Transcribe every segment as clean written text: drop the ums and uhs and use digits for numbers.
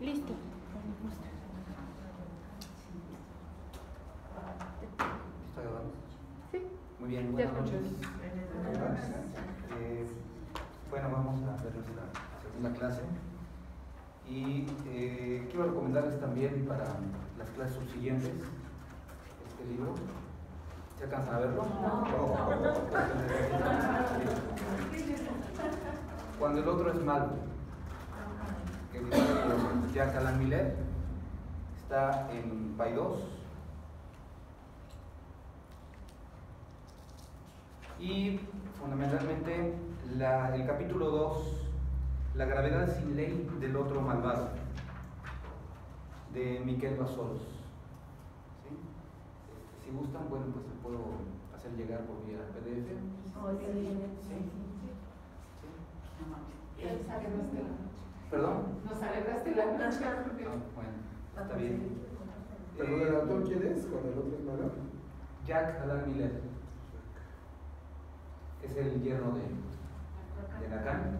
Listo. ¿Está grabando? Sí. Muy bien, buenas noches. Bueno, vamos a ver nuestra segunda clase. Y quiero recomendarles también para las clases subsiguientes este libro. ¿Se alcanzan a verlo? No. Cuando el otro es malo, que dice Jacques Alain Miller, está en Paidós. Y fundamentalmente el capítulo 2, la gravedad sin ley del otro malvado, de Miquel Bassols. ¿Sí? Si gustan, bueno, pues se puedo hacer llegar por vía PDF. ¿Sí? ¿Perdón? Nos alegraste la noche. Bueno, está bien. ¿Pero el autor quién es? ¿Cuando el otro es malo? Jacques Alain Miller. Es el yerno de Lacan.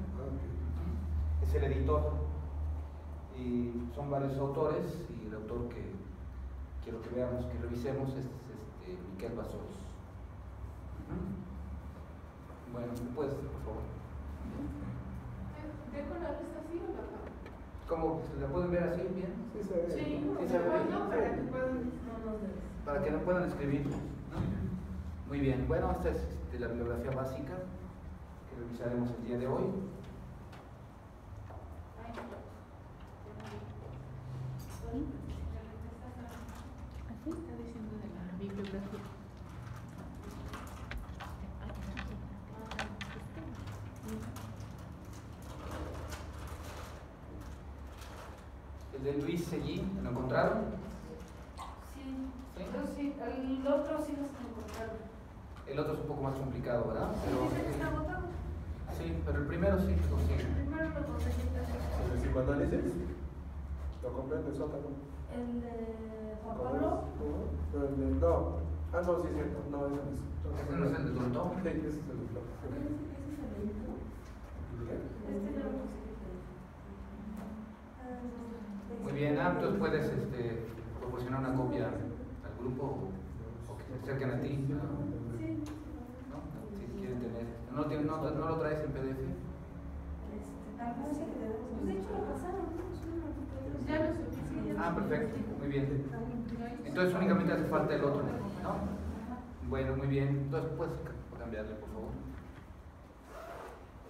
Es el editor. Y son varios autores. Y el autor que quiero que veamos, que revisemos, es Miquel Bassols. Bueno, ¿me puedes, por favor? ¿Dejo la lista así o la pago? ¿Cómo? ¿Se la pueden ver así bien? Sí, se ve. Sí, Sí, se ve bien. para que puedan no nos des. Para que no puedan escribir, ¿no? Muy bien, bueno, esta es la bibliografía básica que revisaremos el día de hoy. Así está diciendo de la bibliografía. El de Luis Seguí, ¿lo encontraron? Sí, ¿Sí? pero sí, el otro sí nos encontraron. El otro es un poco más complicado, ¿verdad? Dice que está agotado. Sí, pero el primero sí lo consigue. Primero lo conseguí. ¿El de psicoanálisis? ¿Lo compré en el sótano? El de Juan Pablo. No, el de... No. Ah, no, sí es cierto. No, ese no es. ¿Ese no es el de Tontón? Sí, ese es el de Flor. Este no lo conseguí. Muy bien, entonces puedes proporcionar una copia al grupo o que se acerquen a ti. Sí. ¿No? Si quieren tener. ¿No lo traes en PDF? Pues de hecho lo pasaron. Ya lo subí. Ah, perfecto, muy bien. Entonces únicamente hace falta el otro, ¿no? Bueno, muy bien. Entonces puedes cambiarle, por favor.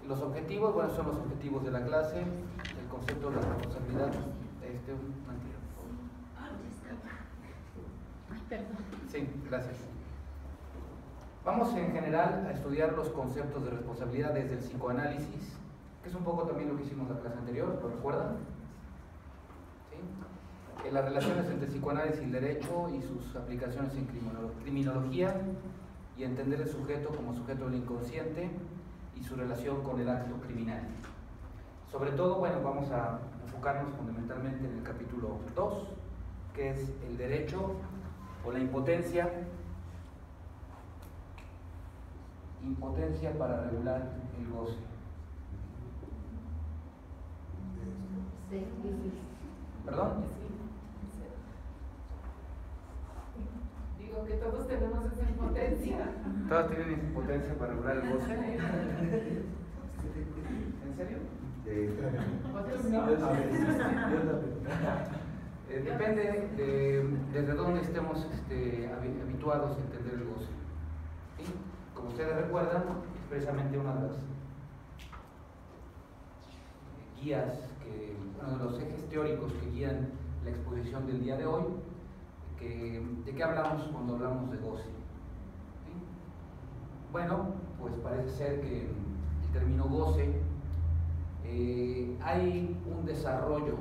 Los objetivos, bueno, son los objetivos de la clase, el concepto de la responsabilidad. Mentira, por favor. Ay, perdón. Sí, gracias. Vamos en general a estudiar los conceptos de responsabilidad desde el psicoanálisis, que es un poco también lo que hicimos en la clase anterior, ¿lo recuerdan? ¿Sí? Las relaciones entre psicoanálisis y el derecho y sus aplicaciones en criminología y entender el sujeto como sujeto del inconsciente y su relación con el acto criminal. Sobre todo, bueno, vamos a enfocarnos fundamentalmente en el capítulo 2, que es el derecho o la impotencia para regular el goce. Sí. ¿Perdón? Digo que todos tenemos esa impotencia. ¿Todas tienen impotencia para regular el goce? ¿En serio? Otros no. Depende desde dónde estemos habituados a entender el goce. ¿Sí? Como ustedes recuerdan, es precisamente una de las guías, uno de los ejes teóricos que guían la exposición del día de hoy. ¿De qué hablamos cuando hablamos de goce? ¿Sí? Bueno, pues parece ser que el término goce, hay un desarrollo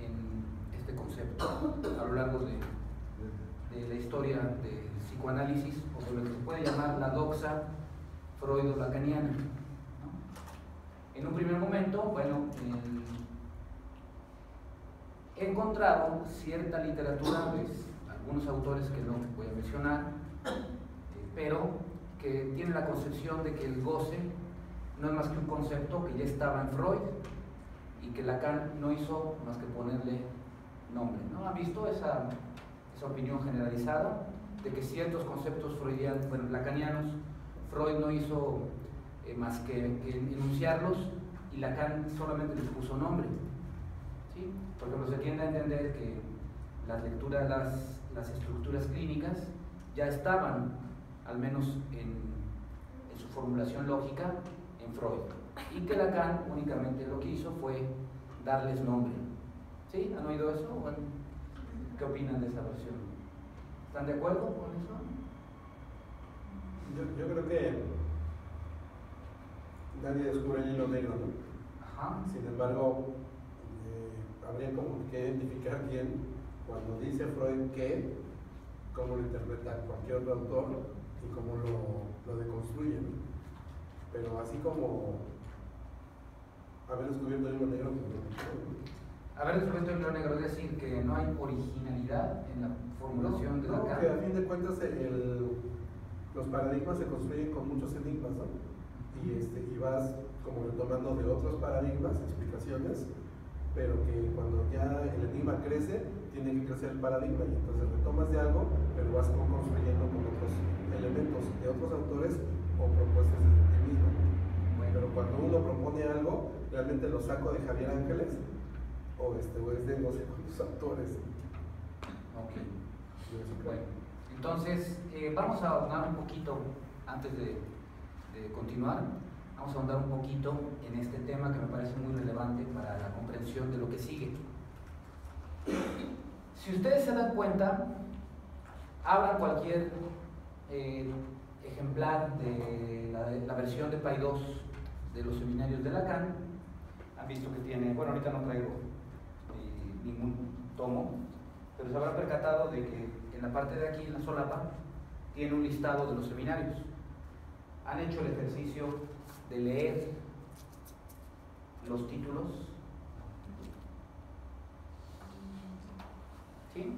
en este concepto a lo largo de la historia del psicoanálisis, o de lo que se puede llamar la doxa freudo-lacaniana, ¿no? En un primer momento, bueno, he encontrado cierta literatura, pues, algunos autores que no voy a mencionar, pero que tienen la concepción de que el goce no es más que un concepto que ya estaba en Freud, y que Lacan no hizo más que ponerle nombre, ¿no? ¿Han visto esa opinión generalizada de que ciertos conceptos freudianos, bueno, lacanianos, Freud no hizo más que enunciarlos y Lacan solamente les puso nombre? ¿Sí? Por ejemplo, se tiende a entender que las lecturas, las estructuras clínicas ya estaban, al menos en su formulación lógica, en Freud, y que Lacan únicamente lo que hizo fue darles nombre. ¿Sí? ¿Han oído eso? Bueno, ¿qué opinan de esa versión? ¿Están de acuerdo con eso? Yo creo que nadie descubre el hilo negro, ¿no? Ajá. Sin embargo, habría como que identificar bien cuando dice Freud que, cómo lo interpreta cualquier otro autor y cómo lo deconstruye, ¿no? Pero así como haber descubierto el hilo negro, pues no. Haber descubierto el hilo negro es decir que no hay originalidad en la formulación de Lacan. Que a fin de cuentas los paradigmas se construyen con muchos enigmas, ¿no? Y vas como retomando de otros paradigmas, explicaciones, pero que cuando ya el enigma crece, tiene que crecer el paradigma y entonces retomas de algo, pero vas construyendo con otros elementos de otros autores o propuestas de ti mismo. Pero cuando uno propone algo, realmente lo saco de Javier Ángeles o es de no sé cuántos autores. Ok. Bueno, entonces vamos a ahondar un poquito, antes de continuar, vamos a ahondar un poquito en este tema que me parece muy relevante para la comprensión de lo que sigue. Si ustedes se dan cuenta, abran cualquier ejemplar de la versión de Paidós de los seminarios de Lacan. Han visto que tiene, bueno, ahorita no traigo ningún tomo, pero se habrán percatado de que en la parte de aquí, en la solapa, tiene un listado de los seminarios. ¿Han hecho el ejercicio de leer los títulos? ¿Sí?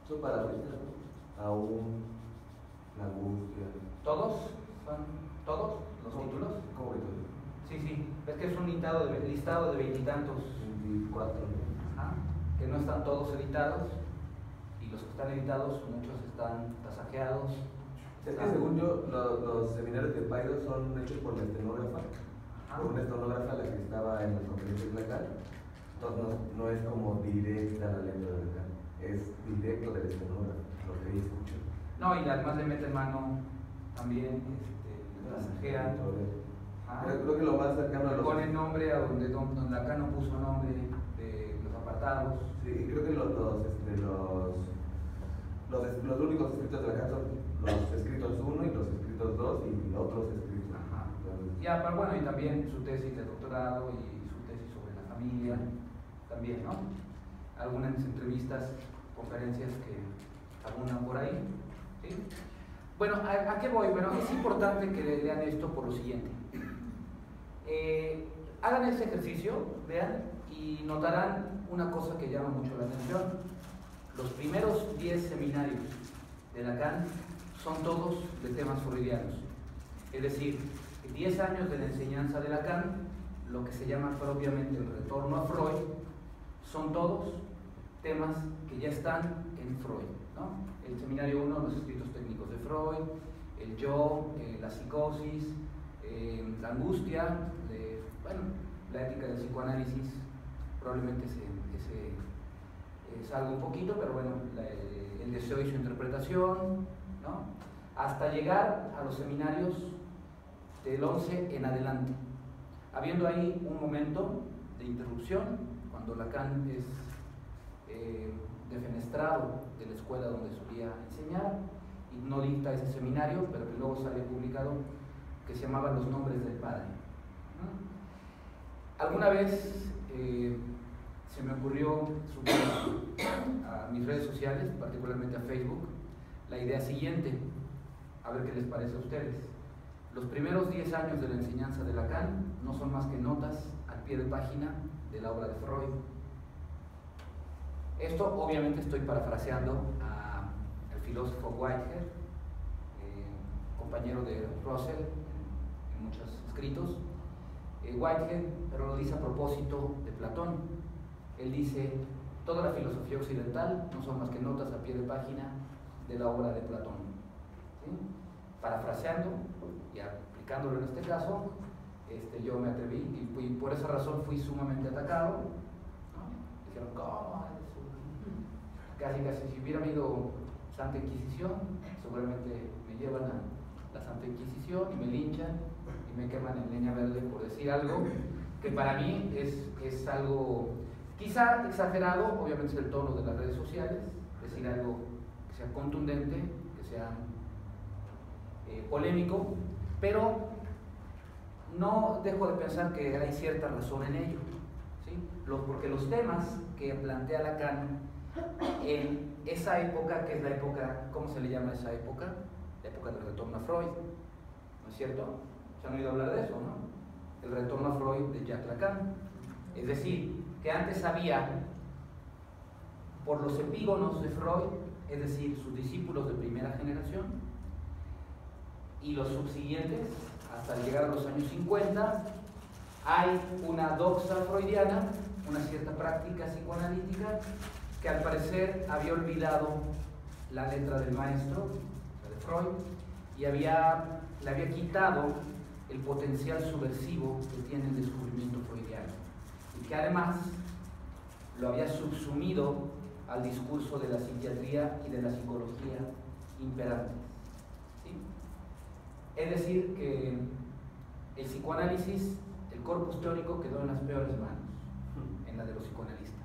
Son para ahorita, ¿no? Aún, la angustia. ¿Todos? ¿Son todos los títulos? ¿Cómo que todo? Sí, sí. Es que es un listado de veintitantos. 24. Ajá. Que no están todos editados, y los que están editados, muchos están tasajeados. Es que según yo, los seminarios de Paidós son hechos por la estenógrafa, por una estenógrafa la que estaba en las conferencias de Lacan. Entonces no es como directa la letra de Lacan, es directo del estenógrafo, lo que ella escuchó. No, y además le meten mano también, tasajean. Creo que lo más cercano a los... Ponen nombre a donde Lacan no puso nombre de los apartados. Sí, creo que los únicos escritos de Lacan son los escritos 1 y los escritos 2 y otros escritos. Ajá. Ya, pero bueno, y también su tesis de doctorado y su tesis sobre la familia, también, ¿no? Algunas entrevistas, conferencias que abunan por ahí, ¿sí? Bueno, ¿a qué voy? Bueno, es importante que lean esto por lo siguiente. Hagan ese ejercicio, vean, y notarán una cosa que llama mucho la atención. Los primeros 10 seminarios de Lacan son todos de temas freudianos. Es decir, 10 años de la enseñanza de Lacan, lo que se llama propiamente el retorno a Freud, son todos temas que ya están en Freud, ¿no? El seminario 1, los escritos técnicos de Freud, el yo, la psicosis, la angustia, bueno, la ética del psicoanálisis, probablemente se salga un poquito, pero bueno, el deseo y su interpretación, ¿no? Hasta llegar a los seminarios del 11 en adelante, habiendo ahí un momento de interrupción, cuando Lacan es defenestrado de la escuela donde solía enseñar y no dicta ese seminario, pero que luego sale publicado, que se llamaba Los Nombres del Padre, ¿no? Alguna vez se me ocurrió subir a mis redes sociales, particularmente a Facebook, la idea siguiente, a ver qué les parece a ustedes. Los primeros 10 años de la enseñanza de Lacan no son más que notas al pie de página de la obra de Freud. Esto obviamente estoy parafraseando al filósofo Whitehead, compañero de Russell en muchos escritos, Whitehead, pero lo dice a propósito de Platón. Él dice, toda la filosofía occidental no son más que notas a pie de página de la obra de Platón. ¿Sí? Parafraseando y aplicándolo en este caso, yo me atreví y por esa razón fui sumamente atacado, ¿no? Dijeron, ¿cómo? Casi si hubiera habido Santa Inquisición, seguramente me llevan a la Santa Inquisición y me linchan y me queman en leña verde por decir algo que para mí es algo quizá exagerado. Obviamente es el tono de las redes sociales, decir algo que sea contundente, que sea polémico, pero no dejo de pensar que hay cierta razón en ello, ¿sí? Porque los temas que plantea Lacan en esa época, que es la época, ¿cómo se le llama esa época? La época del retorno a Freud, ¿no es cierto? ¿Se han oído hablar de eso, no? El retorno a Freud de Jacques Lacan. Es decir, que antes había, por los epígonos de Freud, es decir, sus discípulos de primera generación, y los subsiguientes, hasta llegar a los años 50, hay una doxa freudiana, una cierta práctica psicoanalítica, que al parecer había olvidado la letra del maestro, la de Freud, y le había quitado el potencial subversivo que tiene el descubrimiento freudiano, y que además lo había subsumido al discurso de la psiquiatría y de la psicología imperantes. ¿Sí? Es decir, que el psicoanálisis, el corpus teórico quedó en las peores manos, en la de los psicoanalistas.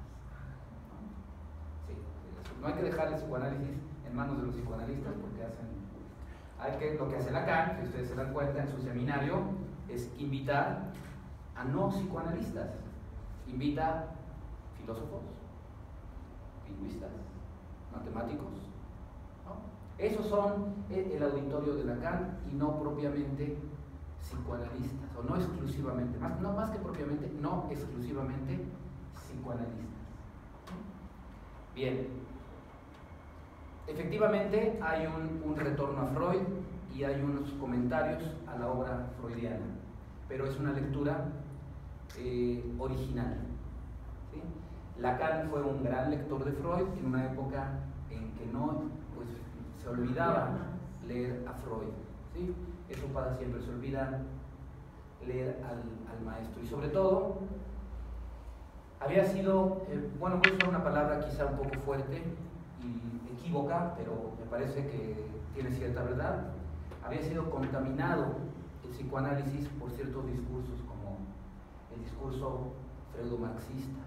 No hay que dejar el psicoanálisis en manos de los psicoanalistas porque lo que hace Lacan, si ustedes se dan cuenta en su seminario, es invitar a no psicoanalistas, invita filósofos, lingüistas, matemáticos, ¿no? Esos son el auditorio de Lacan y no propiamente psicoanalistas, o no exclusivamente, más que propiamente, no exclusivamente psicoanalistas. Bien. Efectivamente hay un retorno a Freud y hay unos comentarios a la obra freudiana, pero es una lectura original, ¿sí? Lacan fue un gran lector de Freud en una época en que se olvidaba leer a Freud, ¿sí? Eso pasa siempre, se olvida leer al maestro, y sobre todo había sido, voy a usar una palabra quizá un poco fuerte y equívoca, pero me parece que tiene cierta verdad. Había sido contaminado el psicoanálisis por ciertos discursos, como el discurso freudo-marxista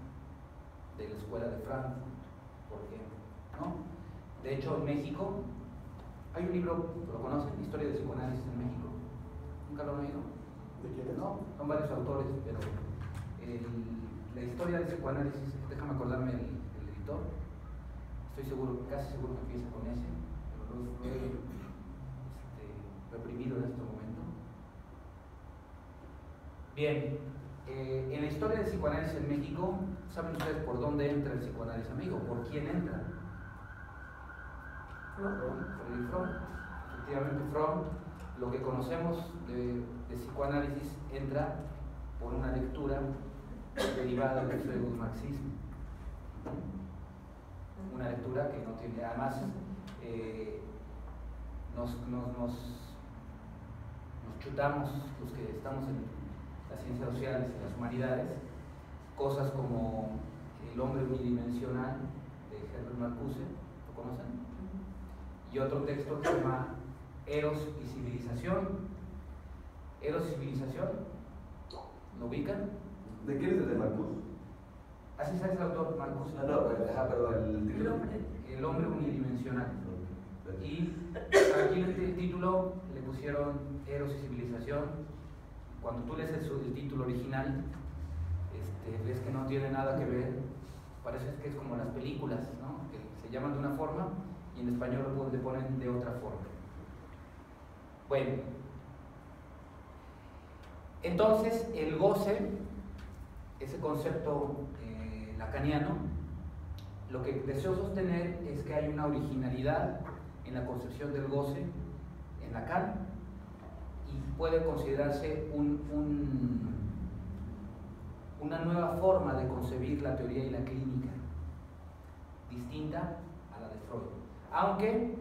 de la escuela de Frankfurt, por ejemplo, ¿no? De hecho, en México hay un libro, ¿lo conocen? Historia del psicoanálisis en México. ¿Nunca lo han oído? ¿De quién es? No, son varios autores, pero la historia del psicoanálisis, déjame acordarme el editor. Estoy seguro, casi seguro que empieza con ese, pero lo he reprimido en este momento. Bien, en la historia del psicoanálisis en México, ¿saben ustedes por dónde entra el psicoanálisis amigo? ¿Por quién entra? Freud. Efectivamente, Freud, lo que conocemos de psicoanálisis entra por una lectura derivada del freudo-marxismo. Una lectura que no tiene, además nos chutamos, los que estamos en las ciencias sociales y las humanidades, cosas como El hombre unidimensional de Herbert Marcuse, ¿lo conocen? Y otro texto que se llama Eros y civilización. Eros y civilización, ¿lo ubican? ¿De quién es el de Marcuse? Así es el autor, Marcuse. Perdón, El hombre unidimensional. Y aquí en el título le pusieron Eros y civilización. Cuando tú lees el título original, ves que no tiene nada que ver. Parece que es como las películas, ¿no? Que se llaman de una forma y en español le ponen de otra forma. Bueno, entonces el goce, ese concepto lacaniano, lo que deseo sostener es que hay una originalidad en la concepción del goce en Lacan y puede considerarse un una nueva forma de concebir la teoría y la clínica, distinta a la de Freud, aunque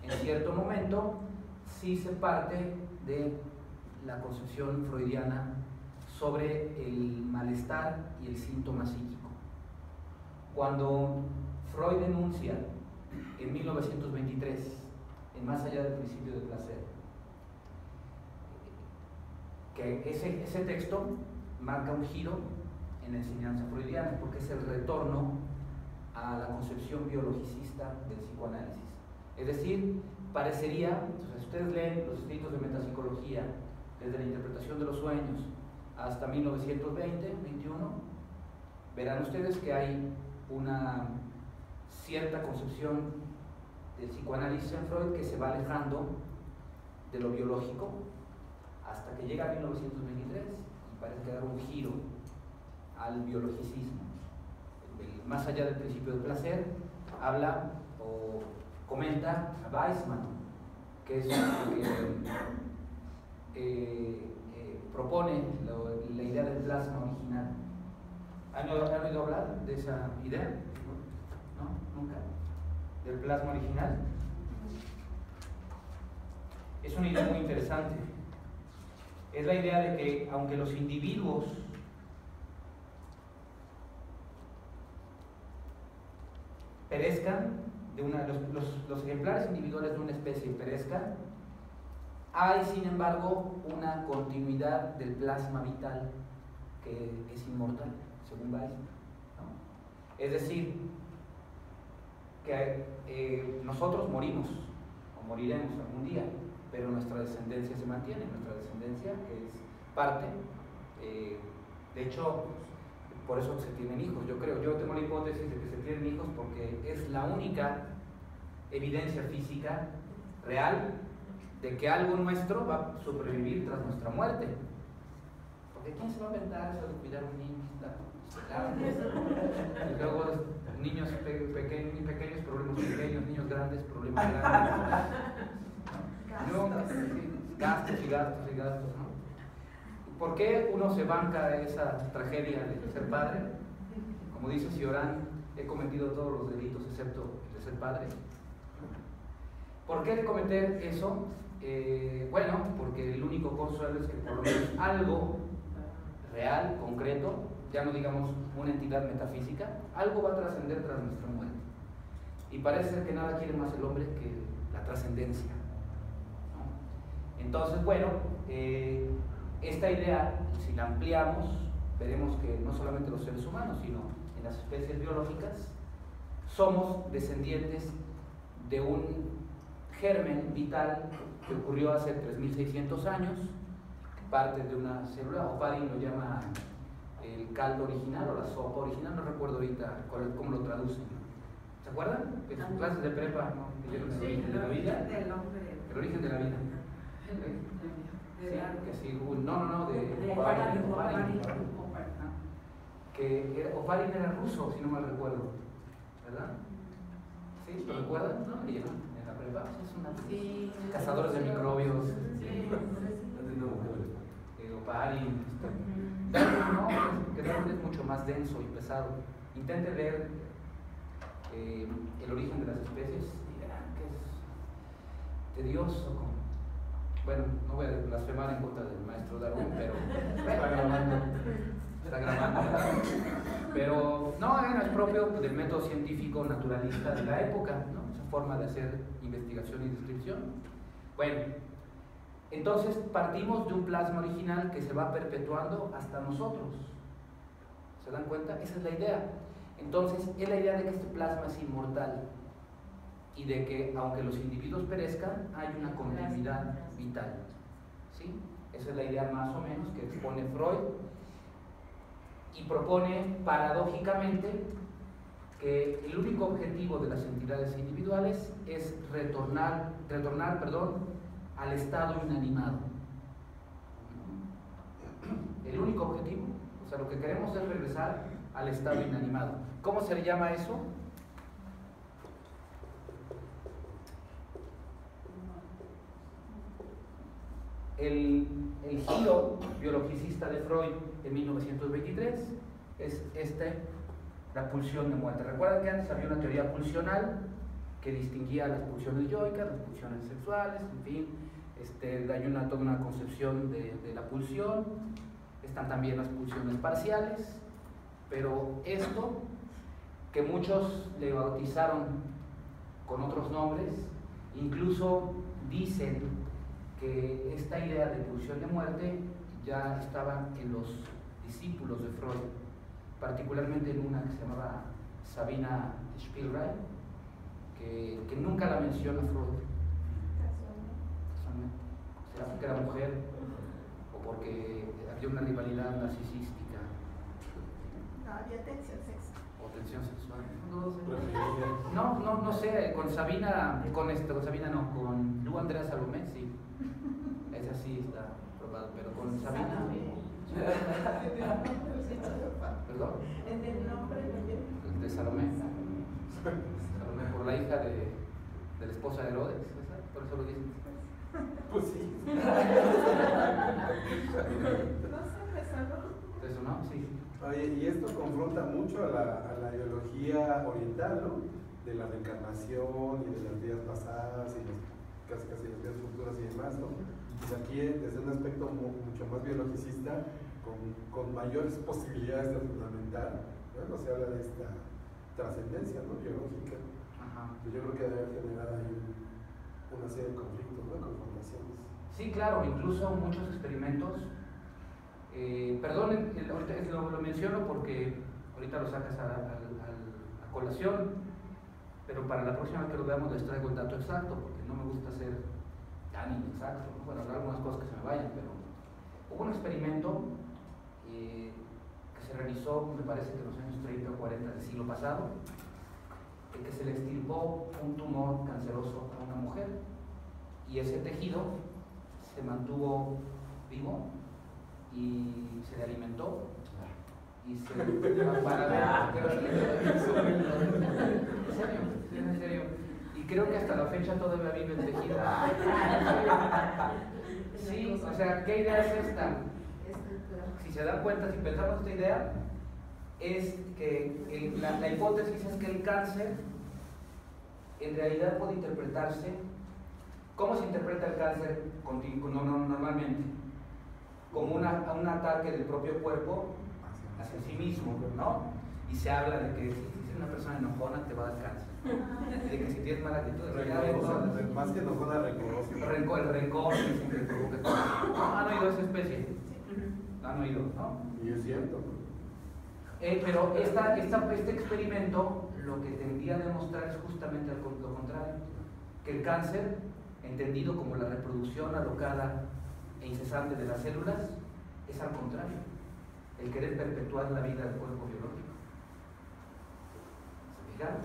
en cierto momento sí se parte de la concepción freudiana sobre el malestar y el síntoma psíquico. Cuando Freud denuncia en 1923, en Más allá del principio del placer, que ese texto marca un giro en la enseñanza freudiana, porque es el retorno a la concepción biologicista del psicoanálisis. Es decir, parecería, o sea, si ustedes leen los escritos de metapsicología desde la interpretación de los sueños hasta 1920-21, verán ustedes que hay una cierta concepción del psicoanálisis en Freud que se va alejando de lo biológico hasta que llega a 1923 y parece dar un giro al biologicismo. Más allá del principio del placer, habla o comenta a Weissman, que es propone la idea del plasma original. ¿Han oído hablar de esa idea? ¿No? ¿Nunca? ¿Del plasma original? Es una idea muy interesante. Es la idea de que aunque los individuos perezcan, los ejemplares individuales de una especie perezcan, hay sin embargo una continuidad del plasma vital que es inmortal, según Weissman, ¿no? Es decir, que nosotros morimos o moriremos algún día, pero nuestra descendencia se mantiene, nuestra descendencia que es parte, de hecho, por eso se tienen hijos, yo creo. Yo tengo la hipótesis de que se tienen hijos porque es la única evidencia física real de que algo nuestro va a sobrevivir tras nuestra muerte. Porque ¿quién se va a aventar eso de cuidar a un niño? Y luego niños pequeños, problemas pequeños, niños grandes, problemas grandes. Gastos y gastos y gastos, ¿no? ¿Por qué uno se banca esa tragedia de ser padre? Como dice Cioran, he cometido todos los delitos excepto el de ser padre. ¿Por qué de cometer eso? Bueno, porque el único consuelo es que por lo menos algo real, concreto, ya no digamos una entidad metafísica, algo va a trascender tras nuestra muerte. Y parece ser que nada quiere más el hombre que la trascendencia, ¿no? Entonces, bueno, esta idea, si la ampliamos, veremos que no solamente los seres humanos, sino en las especies biológicas, somos descendientes de un germen vital que ocurrió hace 3.600 años, parte de una célula. Oparin lo llama el caldo original o la sopa original, no recuerdo ahorita cómo lo traducen. ¿Se acuerdan? En sus clases de prepa, ¿no? El origen de la vida. El origen de la vida. Sí, que sí, no, de Oparin. Que Oparin era ruso, si no mal recuerdo, ¿verdad? ¿Sí? ¿Lo recuerdan? ¿No? En la prepa, es una cazadores de microbios. Oparin. Darwin no, que Darwin es mucho más denso y pesado. Intente leer El origen de las especies y verán que es tedioso. Bueno, no voy a blasfemar en contra del maestro Darwin, pero está grabando, ¿verdad? Pero no, es propio del método científico naturalista de la época, ¿no? Esa forma de hacer investigación y descripción. Bueno, entonces partimos de un plasma original que se va perpetuando hasta nosotros. ¿Se dan cuenta? Esa es la idea. Entonces, es la idea de que este plasma es inmortal y de que, aunque los individuos perezcan, hay una continuidad vital. ¿Sí? Esa es la idea más o menos que expone Freud y propone paradójicamente que el único objetivo de las entidades individuales es retornar, al estado inanimado. El único objetivo, o sea, lo que queremos es regresar al estado inanimado. ¿Cómo se le llama eso? el giro biologicista de Freud en 1923 es la pulsión de muerte. Recuerden que antes había una teoría pulsional que distinguía las pulsiones yoicas, las pulsiones sexuales, en fin, hay toda una concepción de la pulsión. Están también las pulsiones parciales, pero esto, que muchos le bautizaron con otros nombres, incluso dicen que esta idea de pulsión de muerte ya estaba en los discípulos de Freud, particularmente en una que se llamaba Sabina Spielrein, que nunca la menciona Freud. ¿Será porque era mujer o porque había una rivalidad narcisística? No, había tensión sexual. O tensión sexual. No sé, con Sabina no, con Lu Andrea Salomé, sí. Esa sí está probado, pero con Sabina. ¿Perdón? En el nombre De Salomé. Salomé, por la hija de la esposa de Herodes, ¿verdad? Por eso lo dicen. Pues sí. no sé, me sonó. ¿Eso no? Sí. Oye, y esto confronta mucho a la ideología oriental, ¿no? De la reencarnación y de las vidas pasadas y casi las vidas futuras y demás, ¿no? Pues aquí, desde un aspecto mucho más biologicista, con mayores posibilidades de fundamentar, ¿no? Se habla de esta trascendencia, ¿no? Biológica. Ajá. Yo creo que debe generar ahí una serie de conflictos, ¿no? Confrontaciones. Sí, claro, incluso muchos experimentos. Perdonen, ahorita lo menciono porque ahorita lo sacas a colación, pero para la próxima vez que lo veamos les traigo el dato exacto, porque no me gusta ser tan inexacto, ¿no? Bueno, habrá algunas cosas que se me vayan, pero hubo un experimento que se realizó, me parece que en los años 30 o 40 del siglo pasado, en que se le extirpó un tumor canceroso a una mujer y ese tejido se mantuvo vivo y se le alimentó y se en serio, y creo que hasta la fecha todavía vive el tejido. Sí, o sea, ¿qué idea es esta? Si se dan cuenta, si pensamos esta idea, es que la hipótesis es que el cáncer en realidad puede interpretarse. ¿Cómo se interpreta el cáncer normalmente? Como un ataque del propio cuerpo hacia sí mismo, ¿no? Y se habla de que si eres una persona enojona te va a dar cáncer, de que si tienes mala actitud, más que enojona, rencor. El rencor dicen que provoca cáncer. ¿No? ¿Han oído esa especie? ¿Han oído? ¿No? Y es cierto. Pero este experimento lo que tendría a demostrar es justamente lo contrario, que el cáncer, entendido como la reproducción alocada e incesante de las células, es al contrario, el querer perpetuar la vida del cuerpo biológico. ¿Se fijan?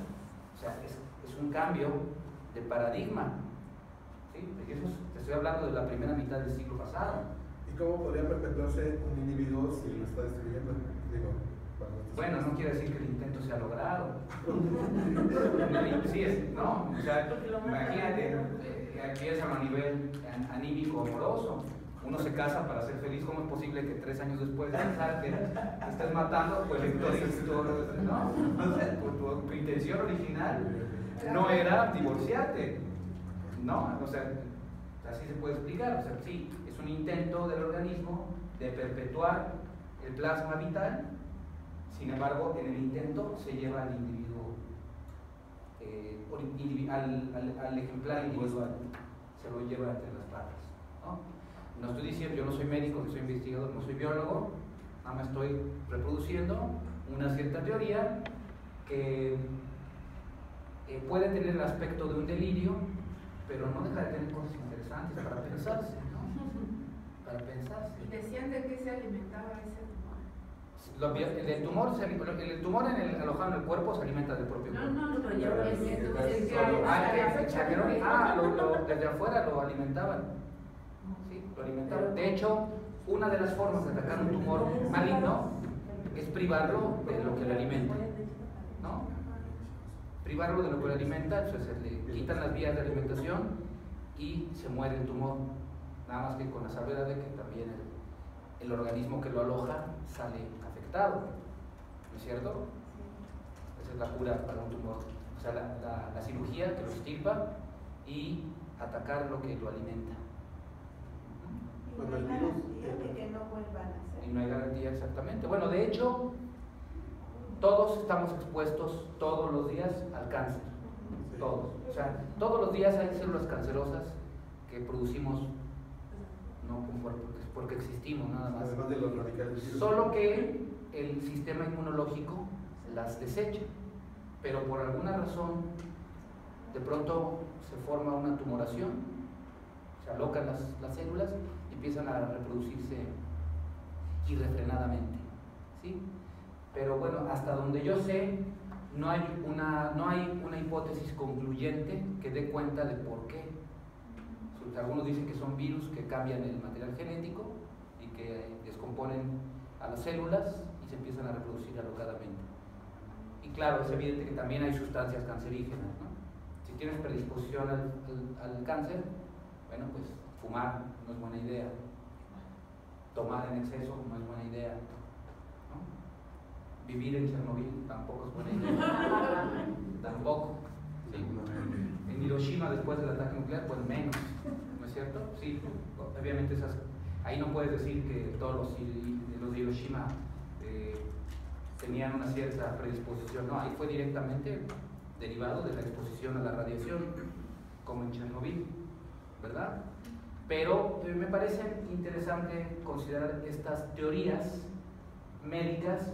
O sea, es un cambio de paradigma, ¿sí? Te estoy hablando de la primera mitad del siglo pasado. ¿Y cómo podría perpetuarse un individuo si lo está destruyendo? Bueno, no quiere decir que el intento sea logrado. Sí, no, o sea, imagínate, aquí es a nivel anímico amoroso. Uno se casa para ser feliz. ¿Cómo es posible que 3 años después de casarte te estés matando? Pues no, tu intención original no era divorciarte, ¿no? O sea, así se puede explicar. O sea, sí, es un intento del organismo de perpetuar el plasma vital. Sin embargo, en el intento se lleva al individuo, al ejemplar individual, se lo lleva entre las patas, ¿no? No estoy diciendo, yo no soy médico, no soy investigador, no soy biólogo, nada más estoy reproduciendo una cierta teoría que puede tener el aspecto de un delirio, pero no deja de tener cosas interesantes para pensarse, ¿no? Para pensarse. Y decían de qué se alimentaba ese tumor. El tumor alojado en el cuerpo se alimenta del propio cuerpo. No, pero ya desde afuera lo alimentaban. Sí, lo alimentaban. De hecho, una de las formas de atacar un tumor maligno es privarlo de lo que le alimenta, ¿no? Privarlo de lo que le alimenta, entonces le quitan las vías de alimentación y se muere el tumor. nada más que con la salvedad de que también el organismo que lo aloja sale afectado, ¿no es cierto? Esa es la cura para un tumor, o sea, la cirugía que lo extirpa y atacar lo que lo alimenta. Y no hay garantía de que no vuelvan a hacer. Y no hay garantía exactamente. Bueno, de hecho, todos estamos expuestos todos los días al cáncer. Todos. O sea, todos los días hay células cancerosas que producimos, no porque existimos nada más. Además de los radicales. Solo que el sistema inmunológico las desecha. Pero por alguna razón, de pronto se forma una tumoración, se alocan las células y empiezan a reproducirse irrefrenadamente, ¿sí? Pero bueno, hasta donde yo sé, no hay una hipótesis concluyente que dé cuenta de por qué. Algunos dicen que son virus que cambian el material genético y que descomponen a las células y se empiezan a reproducir alocadamente. Y claro, es evidente que también hay sustancias cancerígenas, ¿no? Si tienes predisposición al cáncer, bueno, pues fumar no es buena idea, tomar en exceso no es buena idea, ¿no? Vivir en Chernobyl tampoco es buena idea, tampoco, ¿sí? En Hiroshima después del ataque nuclear, pues menos, ¿no es cierto? Sí, obviamente ahí no puedes decir que todos los de Hiroshima tenían una cierta predisposición, no, ahí fue directamente derivado de la exposición a la radiación, como en Chernobyl, ¿verdad? Pero me parece interesante considerar estas teorías médicas.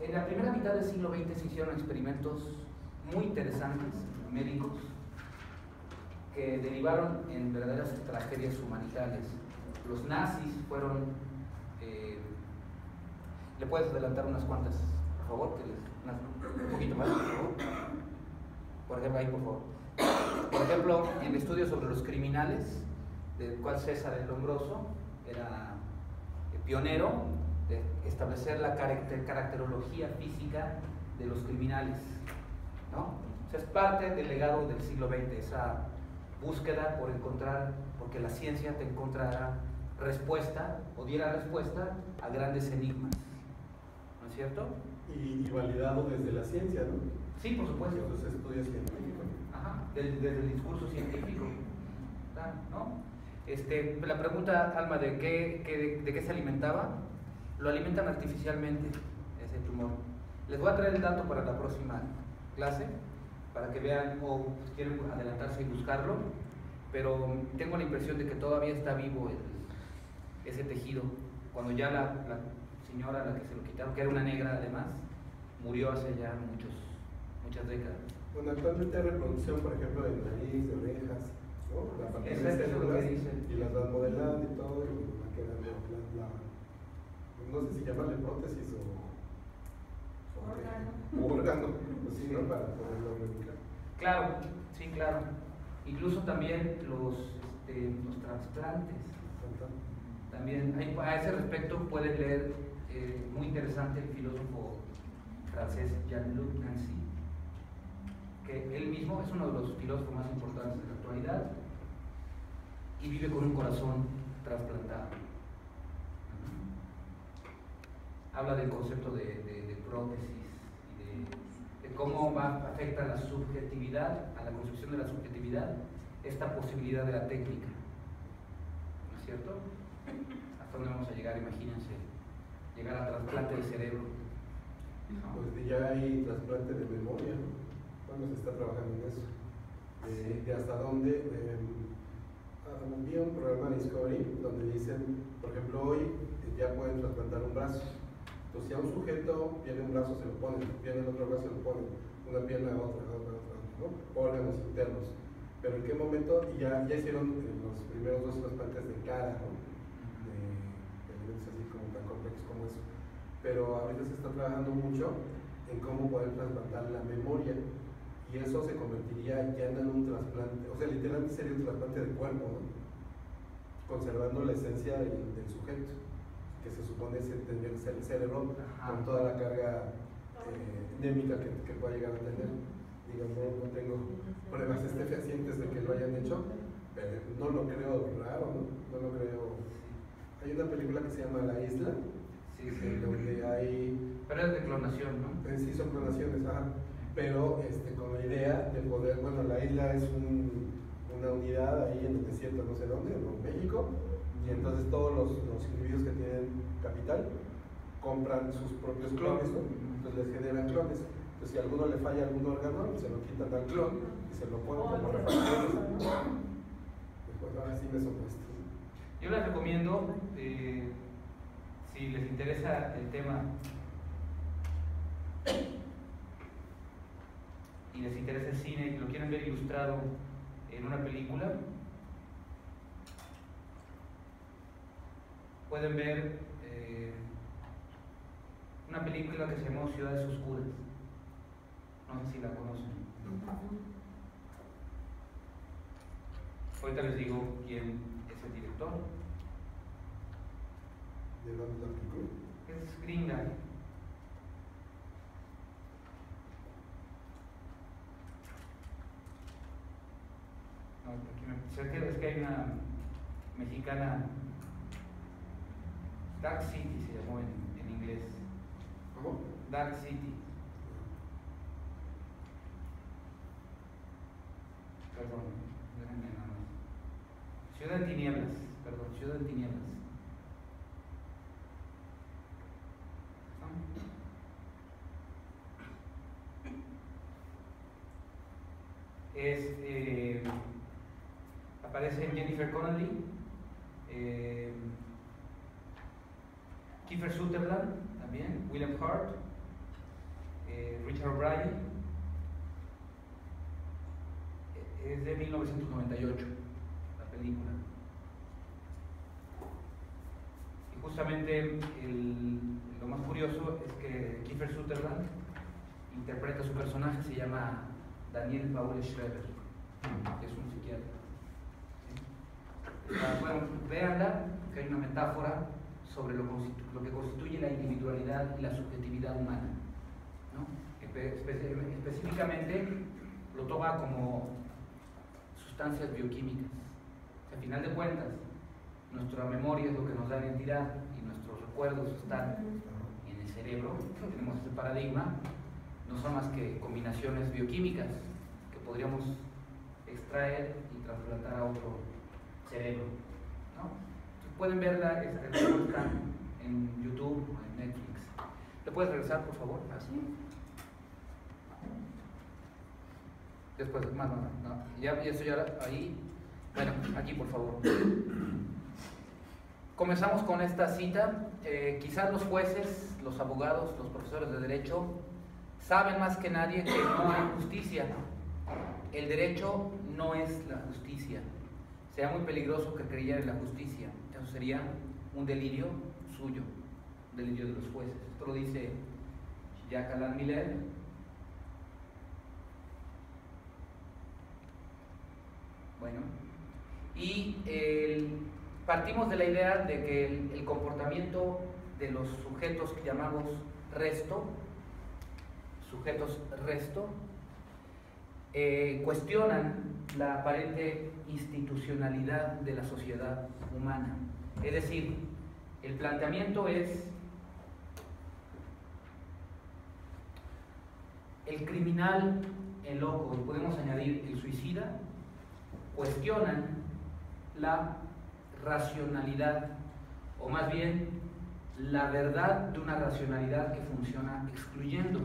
En la primera mitad del siglo XX se hicieron experimentos muy interesantes, médicos, que derivaron en verdaderas tragedias humanitarias. Los nazis fueron... ¿Le puedes adelantar unas cuantas, por favor? Un poquito más, por favor. Por ejemplo, ahí, por favor. Por ejemplo, en estudios sobre los criminales, del cual César el Lombroso era pionero de establecer la caracterología física de los criminales, ¿no? O sea, es parte del legado del siglo XX, esa búsqueda por encontrar, porque la ciencia te encontrará respuesta o diera respuesta a grandes enigmas, ¿no es cierto? Y validado desde la ciencia, ¿no? Sí, por supuesto. Los estudios científicos. Ajá, desde el discurso científico, ¿no? La pregunta, Alma, ¿de qué se alimentaba? Lo alimentan artificialmente, ese tumor. Les voy a traer el dato para la próxima clase, para que vean, o si quieren adelantarse y buscarlo, pero tengo la impresión de que todavía está vivo ese tejido. Cuando ya la señora a la que se lo quitaron, que era una negra además, murió hace ya muchas décadas. Bueno, actualmente hay reproducción, por ejemplo, de nariz, de orejas, ¿no? La parte Eso de es lo que células, dicen. y las van modelando y todo, y va quedando no sé si llamarle prótesis o órgano, pues sí, ¿no? Para poderlo replicar. Claro, sí, claro. Incluso también los trasplantes. También a ese respecto pueden leer, muy interesante, el filósofo francés Jean-Luc Nancy, que él mismo es uno de los filósofos más importantes de la actualidad y vive con un corazón trasplantado. Habla del concepto de prótesis y de cómo afecta la subjetividad, a la construcción de la subjetividad, esta posibilidad de la técnica, ¿no es cierto? ¿Hasta dónde vamos a llegar? Imagínense, llegar a trasplante de cerebro. Pues ya hay trasplante de memoria, ¿no? Bueno, se está trabajando en eso. De hasta dónde. Vi un programa de Discovery donde dicen, por ejemplo, hoy ya pueden trasplantar un brazo. Entonces, si a un sujeto pierde un brazo, se lo ponen, pierde el otro brazo, se lo ponen, una pierna a otra, ¿no? Órganos internos. Pero en qué momento, y ya hicieron los primeros 2 trasplantes de cara, ¿no? De elementos así como tan complejos como eso. Pero ahorita se está trabajando mucho en cómo poder trasplantar la memoria, y eso se convertiría ya en un trasplante, o sea, literalmente sería un trasplante de cuerpo, ¿no? Conservando la esencia del sujeto, que se supone tendría que ser el cerebro. Ajá. Con toda la carga endémica que pueda llegar a tener. Digo, no tengo pruebas fehacientes de que lo hayan hecho, pero no lo creo raro, ¿no? No lo creo. Hay una película que se llama La Isla, Sí, sí. donde hay... Pero es de clonación, ¿no? Sí, son clonaciones, ajá. Pero con la idea de poder, bueno, la isla es una unidad ahí en el desierto, no sé dónde, en México, y entonces todos los individuos que tienen capital compran sus propios clones, ¿no? Entonces les generan clones. Entonces si a alguno le falla algún órgano, se lo quitan al clon y se lo ponen como refacciones. Después ahora sí me sorprende. Yo les recomiendo, si les interesa el tema y les interesa el cine y lo quieren ver ilustrado en una película, pueden ver una película que se llama Ciudades Oscuras. No sé si la conocen. Ahorita les digo quién es el director. ¿De dónde la aplicó? Es gringa. No, es que hay una mexicana, Dark City se llamó en inglés. ¿Cómo? Dark City. Perdón, déjenme nada más. Ciudad en Tinieblas, perdón, Ciudad en Tinieblas. Aparecen Jennifer Connelly, Kiefer Sutherland también, William Hurt, Richard O'Brien. Es de 1998 la película. Y justamente lo más curioso es que Kiefer Sutherland interpreta a su personaje, se llama Daniel Paul Schreiber, que es un psiquiatra. Bueno, véanla, que hay una metáfora sobre lo que constituye la individualidad y la subjetividad humana, ¿no? Específicamente lo toma como sustancias bioquímicas. Al final de cuentas, nuestra memoria es lo que nos da identidad y nuestros recuerdos están en el cerebro. Tenemos ese paradigma. No son más que combinaciones bioquímicas que podríamos extraer y trasplantar a otro cerebro, ¿no? Entonces pueden verla, está en YouTube o en Netflix. ¿Le puedes regresar, por favor? Así. Después, más, no. Ya estoy ahí. Bueno, aquí, por favor. Comenzamos con esta cita. Quizás los jueces, los abogados, los profesores de derecho saben más que nadie que no hay justicia. El derecho no es la justicia. Sería muy peligroso que creyera en la justicia. Eso sería un delirio suyo, un delirio de los jueces. Esto lo dice Jacques Alain Miller. Bueno, y partimos de la idea de que el comportamiento de los sujetos que llamamos sujetos resto, cuestionan la aparente institucionalidad de la sociedad humana. Es decir, el planteamiento es: el criminal, el loco, y podemos añadir el suicida, cuestionan la racionalidad, o más bien la verdad de una racionalidad que funciona excluyendo,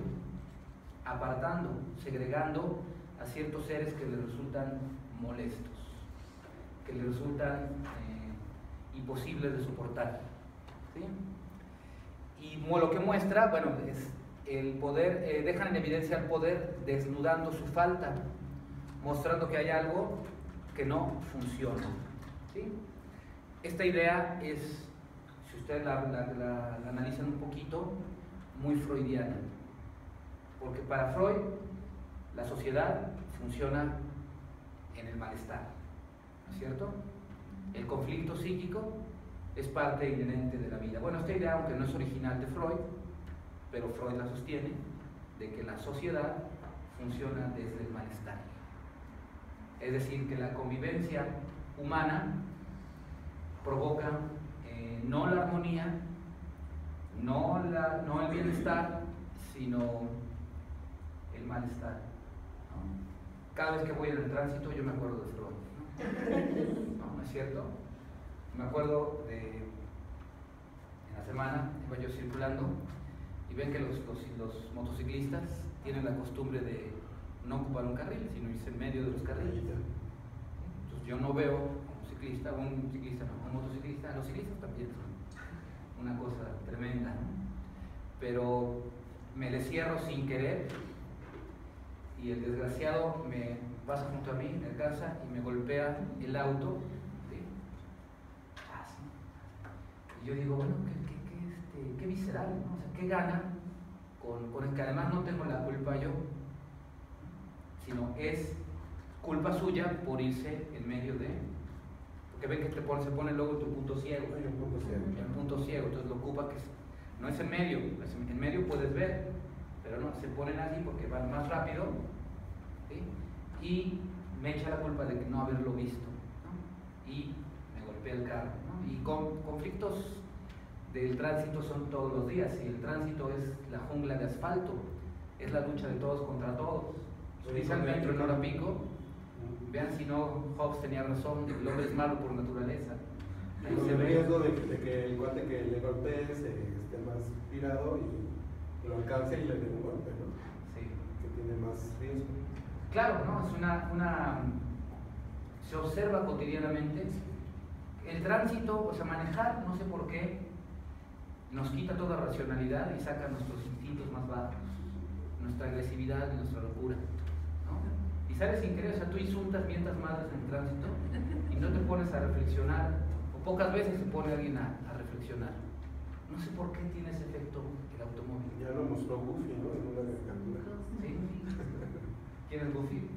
apartando, segregando a ciertos seres que les resultan molestos, que les resultan imposibles de soportar, ¿sí? Y lo que muestra, bueno, es el poder, dejan en evidencia el poder desnudando su falta, mostrando que hay algo que no funciona, ¿sí? Esta idea es, si ustedes la analizan un poquito, muy freudiana, porque para Freud la sociedad funciona en el malestar, ¿no es cierto? El conflicto psíquico es parte inherente de la vida. Bueno, esta idea, aunque no es original de Freud, pero Freud la sostiene, de que la sociedad funciona desde el malestar. Es decir, que la convivencia humana provoca no la armonía, no el bienestar, sino el malestar, ¿no? Cada vez que voy en el tránsito yo me acuerdo de Freud, ¿no? ¿No es cierto? Me acuerdo en la semana iba yo circulando y ven que los motociclistas tienen la costumbre de no ocupar un carril, sino irse en medio de los carriles. Entonces yo no veo un ciclista, un motociclista, los ciclistas también son una cosa tremenda, ¿no? Pero me le cierro sin querer y el desgraciado me pasa junto a mí, me alcanza y me golpea el auto, ¿sí? Y yo digo, bueno, qué visceral, ¿no? O sea, qué gana con el que además no tengo la culpa yo, sino es culpa suya por irse en medio de, porque ven que se pone luego tu punto ciego, Hay un punto ciego. el punto ciego, entonces lo ocupa que no es en medio, en medio puedes ver, pero no, se ponen así porque van más rápido, ¿sí? Y me echa la culpa de no haberlo visto, ¿no? Y me golpea el carro, ¿no? Y conflictos del tránsito son todos los días, y el tránsito es la jungla de asfalto, es la lucha de todos contra todos. Dice al metro en hora pico, vean si no Hobbes tenía razón, el hombre es malo por naturaleza. Ahí Con se el ve. riesgo de que el cuate que le golpee esté más pirado y lo alcance y le dé un golpe, ¿no? Sí. Que tiene más riesgo. Claro, ¿no? Se observa cotidianamente. El tránsito, o sea, manejar, no sé por qué, nos quita toda racionalidad y saca nuestros instintos más bajos, nuestra agresividad y nuestra locura, ¿no? Y sales sin querer, o sea, tú insultas, mientas madres en el tránsito y no te pones a reflexionar, o pocas veces se pone alguien a reflexionar. No sé por qué tiene ese efecto el automóvil. Ya lo mostró Goofy, ¿no? En una caricatura. ¿Sí? ¿Quién es Buffy?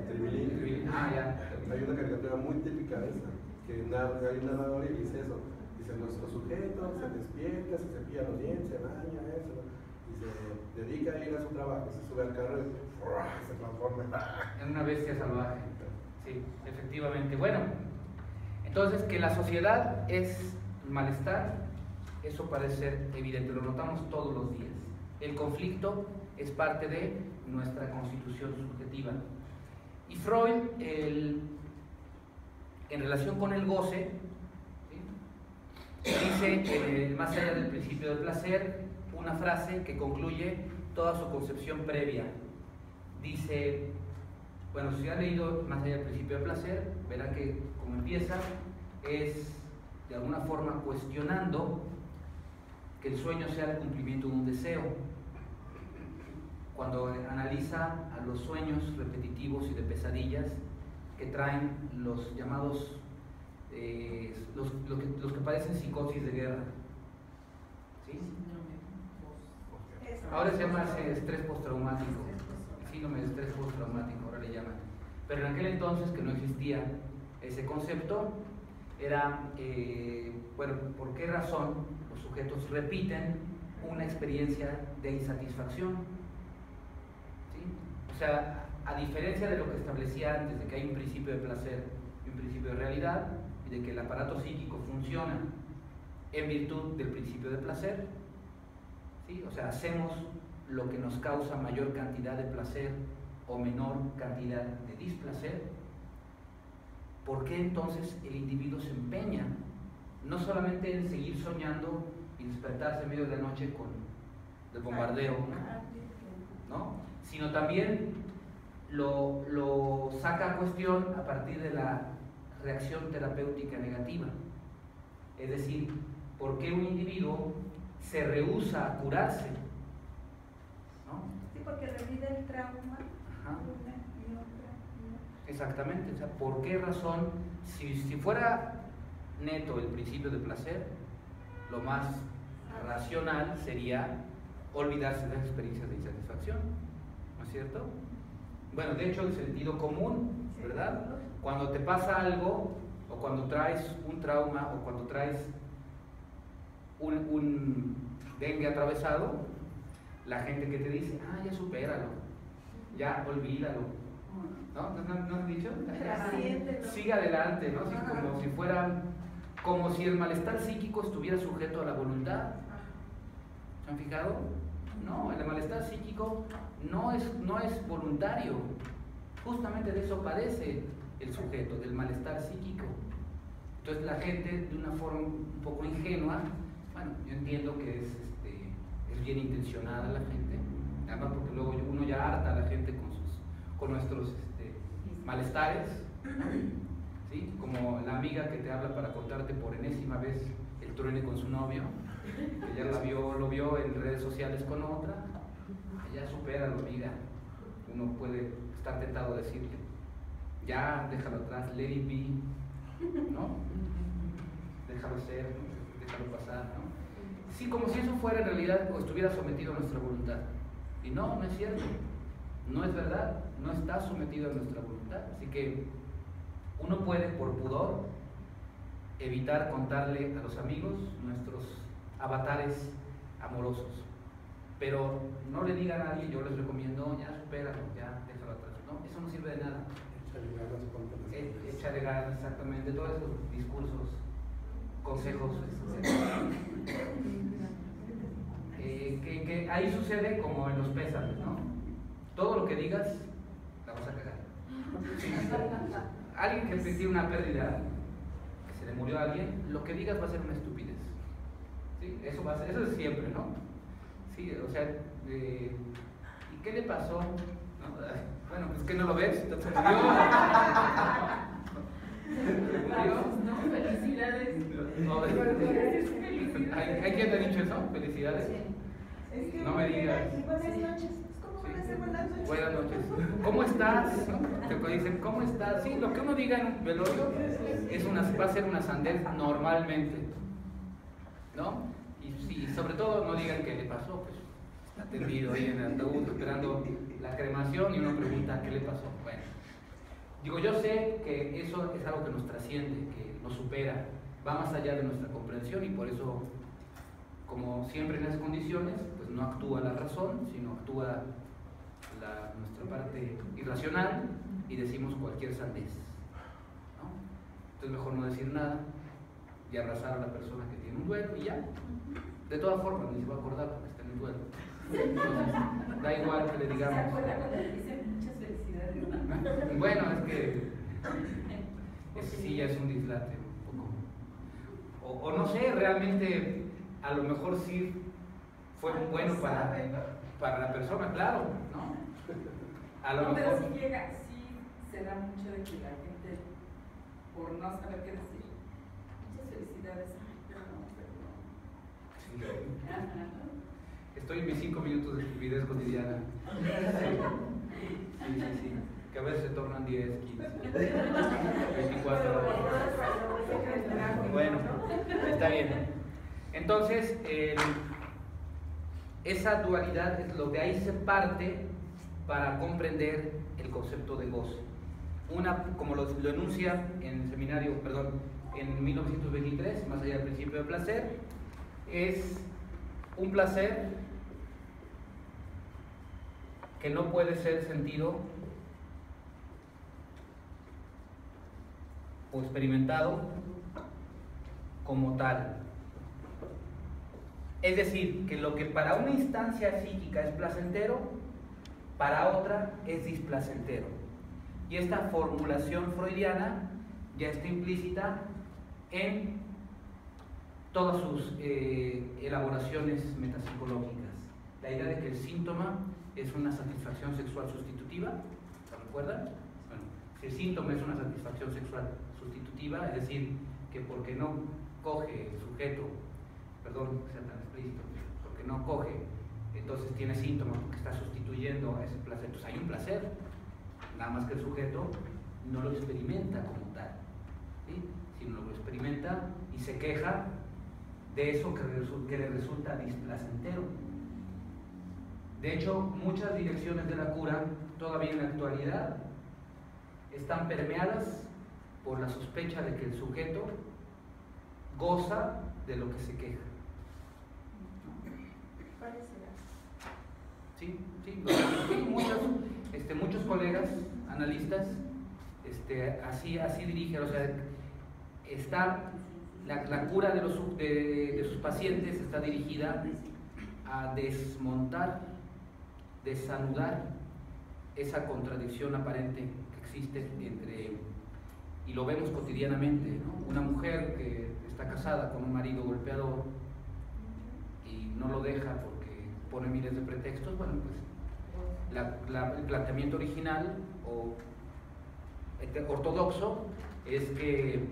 Tribilín. Ah, ya. Hay una caricatura muy típica de esa, que hay un narrador y dice eso. Dice, nuestro sujeto se despierta, se cepilla los dientes, se baña, eso, y se dedica a ir a su trabajo, se sube al carro y se transforma En una bestia salvaje. Sí, efectivamente. Bueno, entonces que la sociedad es malestar, eso parece ser evidente, lo notamos todos los días. El conflicto es parte de nuestra constitución subjetiva. Y Freud, en relación con el goce, ¿sí?, dice, más allá del principio del placer, una frase que concluye toda su concepción previa. Dice, bueno, si han leído Más allá del principio del placer, verán que como empieza es de alguna forma cuestionando que el sueño sea el cumplimiento de un deseo. Cuando analiza a los sueños repetitivos y de pesadillas que traen los llamados, los que padecen psicosis de guerra, ¿sí? Ahora se llama estrés postraumático, síndrome de estrés postraumático, ahora le llaman. Pero en aquel entonces, que no existía ese concepto, era, bueno, ¿por qué razón los sujetos repiten una experiencia de insatisfacción? ¿Sí? O sea, a diferencia de lo que establecía antes, de que hay un principio de placer y un principio de realidad, y de que el aparato psíquico funciona en virtud del principio de placer, ¿sí? O sea, hacemos lo que nos causa mayor cantidad de placer o menor cantidad de displacer. ¿Por qué entonces el individuo se empeña no solamente en seguir soñando y despertarse en medio de la noche con el bombardeo, ¿no?, sino también lo saca a cuestión a partir de la reacción terapéutica negativa? Es decir, ¿por qué un individuo se rehúsa a curarse? ¿No? Sí, porque revive el trauma. Ajá. Una y otra. Exactamente, o sea, ¿por qué razón? Si fuera neto el principio de placer, lo más racional sería olvidarse de las experiencias de insatisfacción, ¿no es cierto? Bueno, de hecho, el sentido común, ¿verdad? Cuando te pasa algo, o cuando traes un trauma, o cuando traes un dengue atravesado, la gente que te dice, ya supéralo, ya olvídalo, ¿No has dicho? Trasciende, ¿no? Sigue adelante, ¿no? Así como si el malestar psíquico estuviera sujeto a la voluntad. ¿Se han fijado? No, el malestar psíquico no es voluntario. Justamente de eso padece el sujeto, del malestar psíquico. Entonces la gente, de una forma un poco ingenua, bueno, yo entiendo que es bien intencionada la gente, además porque luego uno ya harta a la gente con nuestros malestares, ¿sí? Como la amiga que te habla para contarte por enésima vez el truene con su novio, que ya lo vio en redes sociales con otra, ya supéralo, amiga. Uno puede estar tentado a decirle, ya, déjalo atrás, let it be, ¿no? Déjalo ser, ¿no? Déjalo pasar, ¿no? Sí, como si eso fuera en realidad o estuviera sometido a nuestra voluntad. Y no es cierto, no es verdad, no está sometido a nuestra voluntad. Así que uno puede, por pudor, evitar contarle a los amigos nuestros avatares amorosos. Pero no le diga a nadie, yo les recomiendo, ya supéralo, ya déjalo atrás. No, eso no sirve de nada. Échale ganas, exactamente, todos esos discursos, consejos. Que ahí sucede como en los pésames, ¿no? Todo lo que digas, la vas a cagar. Sí. Alguien que tiene una pérdida, que se le murió a alguien, lo que digas va a ser una estupidez. ¿Sí? Eso es siempre, ¿no? Sí, o sea, ¿y qué le pasó? ¿No? Bueno, pues que no lo ves, se murió. No, felicidades. No, ¿Hay quien te ha dicho eso? Felicidades. Es que No me digas. buenas noches. ¿Cómo van a ser buenas noches? Buenas noches. ¿Cómo estás? Te dicen, ¿cómo estás? Sí, lo que uno diga en un velorio va a ser una sandez normalmente, ¿no? Y sobre todo no digan qué le pasó, pues está tendido ahí en el ataúd esperando la cremación y uno pregunta qué le pasó. Bueno, digo, yo sé que eso es algo que nos trasciende, que nos supera, va más allá de nuestra comprensión y por eso, como siempre en esas condiciones, pues no actúa la razón, sino actúa nuestra parte irracional y decimos cualquier sandez, ¿no? Entonces mejor no decir nada y abrazar a la persona que tiene un duelo y ya. De todas formas, ni se va a acordar porque está en el duelo. Entonces, da igual que le digamos. ¿Se acuerda cuando le dicen muchas felicidades? Bueno, es que sí, ya es un dislate un poco. O no sé, realmente a lo mejor sí fue bueno para la persona, claro, ¿no? A lo No, pero mejor. sí llega, sí se da mucho de que la gente, por no saber qué decir, muchas felicidades. Ay, perdón. Ajá. Estoy en mis 5 minutos de estupidez cotidiana. Sí. Que a veces se tornan 10, 15, 24 horas. Bueno, está bien. Entonces, esa dualidad es lo que ahí se parte para comprender el concepto de goce. Una, como lo enuncia en el seminario, en 1923, más allá del principio de placer, es un placer que no puede ser sentido o experimentado como tal. Es decir, que lo que para una instancia psíquica es placentero, para otra es displacentero. Y esta formulación freudiana ya está implícita en todas sus elaboraciones metapsicológicas. La idea de que el síntoma es una satisfacción sexual sustitutiva, ¿se recuerdan? Bueno, si el síntoma es una satisfacción sexual sustitutiva, es decir, que porque no coge el sujeto, perdón que sea tan explícito, porque no coge, entonces tiene síntomas porque está sustituyendo a ese placer. Entonces hay un placer, nada más que el sujeto no lo experimenta como tal, ¿sí? Sino lo experimenta y se queja de eso que le resulta displacentero. De hecho, muchas direcciones de la cura, todavía en la actualidad, están permeadas por la sospecha de que el sujeto goza de lo que se queja. Sí, muchas. muchos colegas, analistas, así dirigen, o sea, está la cura de sus pacientes está dirigida a desmontar, desanudar esa contradicción aparente que existe entre, y lo vemos cotidianamente, ¿no? Una mujer que está casada con un marido golpeador y no lo deja porque pone miles de pretextos. Bueno, pues el planteamiento original o ortodoxo es que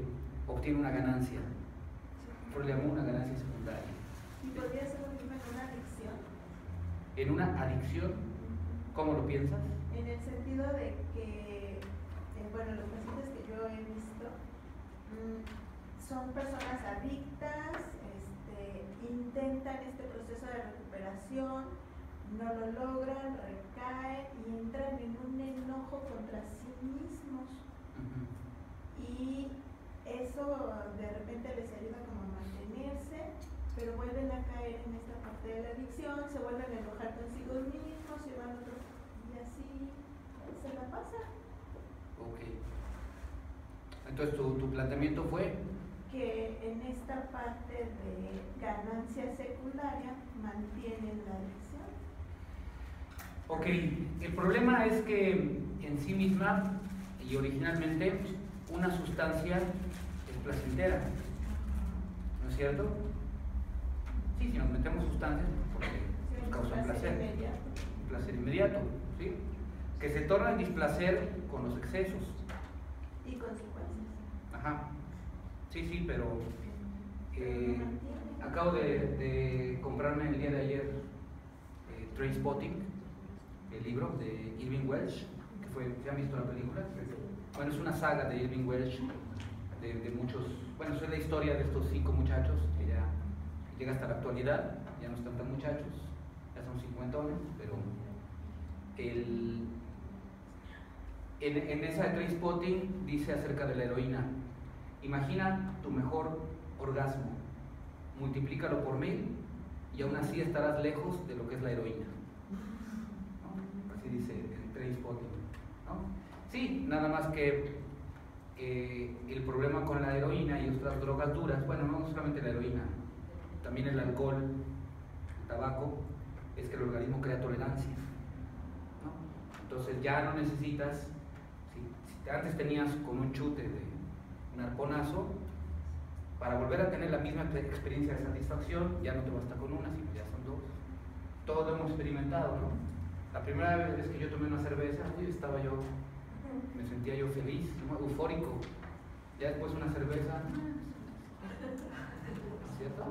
obtiene una ganancia. Freud le llamó una ganancia secundaria. ¿Y podría ser lo mismo en una adicción? ¿En una adicción? ¿Cómo lo piensas? En el sentido de que, bueno, los pacientes que yo he visto son personas adictas, intentan este proceso de recuperación, no lo logran, recaen y entran en un enojo contra sí mismos. Y eso de repente les ayuda como a mantenerse, pero vuelven a caer en esta parte de la adicción, se vuelven a enojar consigo mismos, se van a otro, y así se la pasa. Ok. Entonces tu planteamiento fue Que en esta parte de ganancia secundaria mantienen la adicción. ok, el problema es que en sí misma y originalmente una sustancia es placentera, ¿no es cierto? Sí, si nos metemos sustancias porque nos causan placer, un placer inmediato, ¿sí? Que se torna en displacer con los excesos. Y consecuencias. Ajá, sí, pero acabo de comprarme el día de ayer Trainspotting, el libro de Irving Welsh, que fue, ¿ya han visto la película? Bueno, es una saga de Irving Welsh, de muchos, bueno, es la historia de estos 5 muchachos que ya llega hasta la actualidad, ya no están tan muchachos, ya son 50ones, pero en esa Trainspotting dice acerca de la heroína: imagina tu mejor orgasmo, multiplícalo por 1000 y aún así estarás lejos de lo que es la heroína, ¿no? Así dice el Trainspotting, ¿no? Sí, nada más que el problema con la heroína y otras drogas duras, bueno, no solamente la heroína, también el alcohol, el tabaco, es que el organismo crea tolerancia, ¿no? Entonces ya no necesitas, si antes tenías con un chute de un arponazo, para volver a tener la misma experiencia de satisfacción, ya no te basta con una, sino ya son 2. Todos lo hemos experimentado, ¿no? La primera vez que yo tomé una cerveza, me sentía yo feliz, eufórico. Ya después una cerveza, ¿cierto?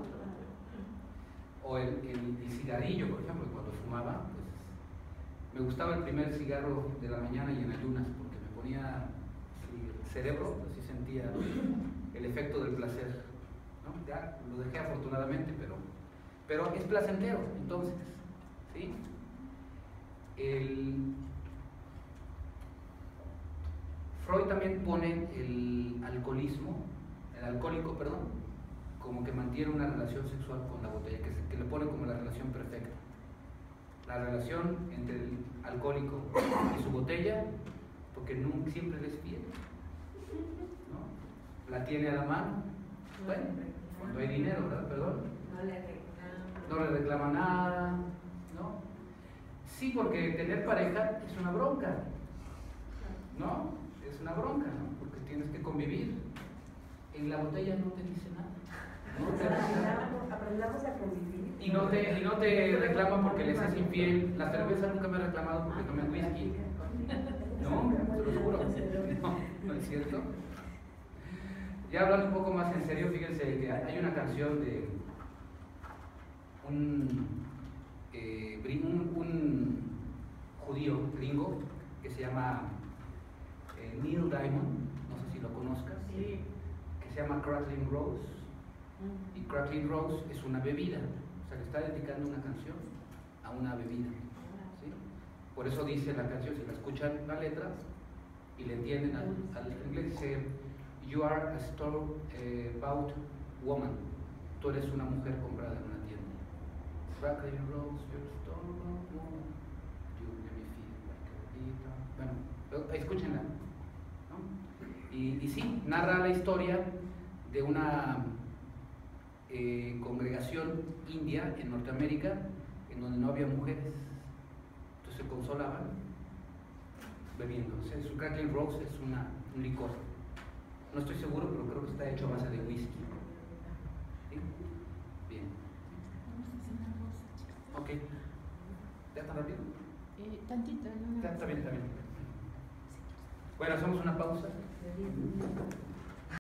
O el cigarrillo, por ejemplo, cuando fumaba, pues me gustaba el primer cigarro de la mañana y en ayunas, porque me ponía el cerebro, así sentía el efecto del placer, ¿no? Ya lo dejé afortunadamente, pero es placentero, entonces, ¿sí? Freud también pone el alcohólico, como que mantiene una relación sexual con la botella, que le pone como la relación perfecta. La relación entre el alcohólico y su botella, porque siempre le es fiel, ¿no? La tiene a la mano, bueno, cuando hay dinero, ¿verdad? Perdón. No le reclama nada, ¿no? Sí, porque tener pareja es una bronca, ¿no? Es una bronca, ¿no? Porque tienes que convivir. En la botella no te dice nada. Aprendamos a convivir. Y no te reclama porque les es infiel. La cerveza nunca me ha reclamado porque tomé whisky. No, te lo juro. No es cierto. Ya hablando un poco más en serio, fíjense que hay una canción de un judío gringo que se llama Neil Diamond, no sé si lo conozcas, Sí. que se llama Crackling Rose. Y Crackling Rose es una bebida, o sea, le está dedicando una canción a una bebida, ¿sí? Por eso dice la canción, si la escuchan la letra y le entienden al inglés, dice: You are a store-bought woman. Tú eres una mujer comprada en una tienda. Crackling Rose, you're a store-bought woman. You make me feel like a Bueno, escúchenla, ¿no? Y sí, narra la historia de una congregación india en Norteamérica en donde no había mujeres, entonces se consolaban bebiendo. O sea, su Crackling Rose es un licor, no estoy seguro, pero creo que está hecho a base de whisky. ¿Sí? Bien. Ok. ¿Ya tan rápido? Tantito, ¿no? Está bien, está bien. Bueno, hacemos una pausa.